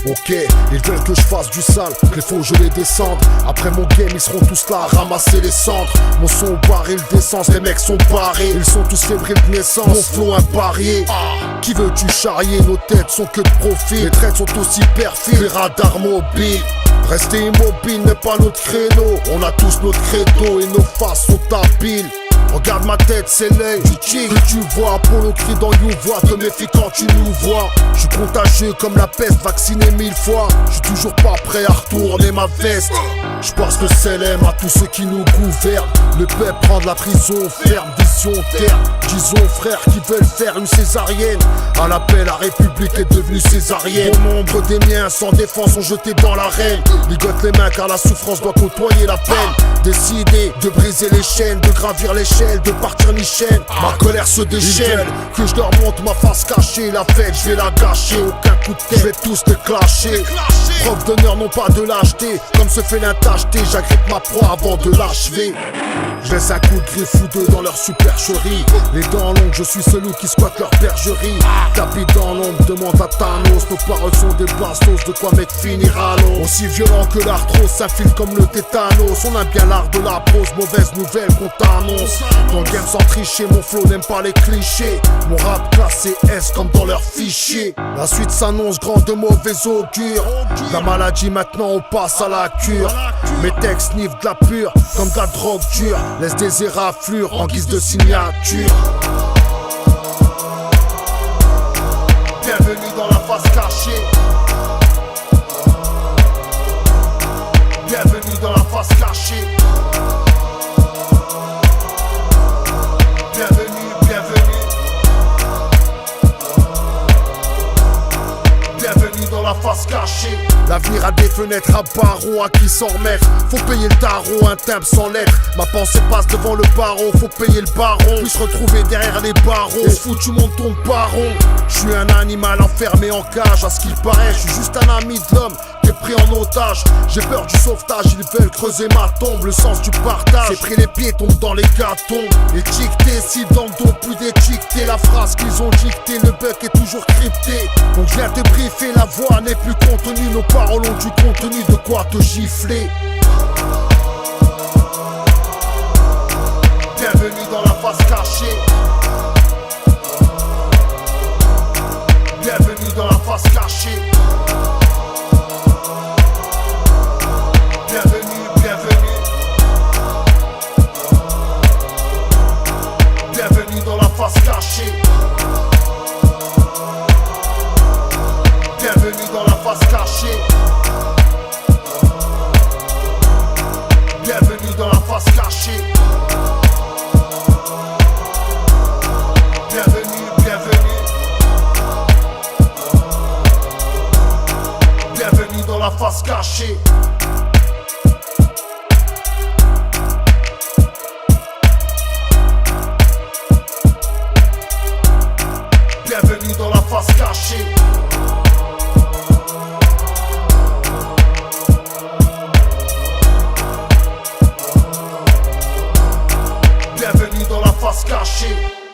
Ok, ils veulent que je fasse du sale, que les faux je les descende. Après mon game ils seront tous là à ramasser les cendres. Mon son au baril d'essence, les mecs sont barrés. Ils sont tous fébriles de naissance, mon flow imparié. Qui veux-tu charrier, nos têtes sont que de profil. Les traites sont aussi perfides, les radars mobiles. Rester immobile n'est pas notre créneau. On a tous notre credo et nos faces sont habiles. Regarde ma tête, c'est l'œil du tigre que tu vois. Apollo crie dans YouVois, te méfie quand tu nous vois. Je suis contagieux comme la peste, vacciné 1000 fois. Je suis toujours pas prêt à retourner ma veste. Je passe le CLM à tous ceux qui nous gouvernent. Le peuple prend de la prison ferme, vision terme. Disons frères qui veulent faire une césarienne. À l'appel, la République est devenue césarienne. Bon nombre des miens sans défense sont jetés dans l'arène. Ligote les mains car la souffrance doit côtoyer la peine. Décidé de briser les chaînes, de gravir l'échelle, de partir ni-chaîne. Ma colère se déchaîne, que je leur montre ma face cachée. La fête, je vais la gâcher, aucun coup de tête, je vais tous te clasher. Preuve d'honneur, non pas de lâcheté. Comme ce félin tacheté, j'agrippe ma proie avant de l'achever. Je laisse un coup de griffe ou deux dans leur supercherie. Les dents longues, je suis celui qui squatte leur bergerie. Tapis dans l'ombre, demande à Thanos. Nos paroles sont des bastos, de quoi mec finira l'eau. Aussi violent que l'arthrose, s'infile comme le tétanos. On aime bien l'art de la prose, mauvaise nouvelle qu'on t'annonce. Dans le game sans tricher, mon flow n'aime pas les clichés. Mon rap classé S comme dans leur fichier. La suite s'annonce grande de mauvais augure. La maladie maintenant on passe à la cure. Mes textes sniffent de la pure, comme de la drogue dure. Laisse des éraflures en guise de signature. Bienvenue dans la face cachée. Bienvenue dans la face cachée. Bienvenue, bienvenue. Bienvenue dans la face cachée. L'avenir a des fenêtres à barreaux, à qui s'en remettre. Faut payer le tarot, un timbre sans lettre. Ma pensée passe devant le barreau, faut payer le baron. Puis se retrouver derrière les barreaux. Et fou, tu montes ton baron. Je suis un animal enfermé en cage. À ce qu'il paraît, je suis juste un ami de l'homme qui est pris en otage. J'ai peur du sauvetage, ils veulent creuser ma tombe. Le sens du partage, j'ai pris les pieds, tombe dans les gâtons. Étiqueté, si dans le dos, plus d'étiqueté. La phrase qu'ils ont dictée, le bug est toujours crypté. Donc je viens te briefer, la voix n'est plus contenue. Nos paroles ont du contenu, de quoi te gifler. Bienvenue dans la face cachée. Bienvenue dans la face cachée. Bienvenue, bienvenue. Bienvenue dans la face cachée. Bienvenue dans la face cachée. Bienvenue dans la face cachée. Bienvenue, bienvenue. Bienvenue dans la face cachée. Bienvenue dans la face cachée. Bienvenue dans la face cachée.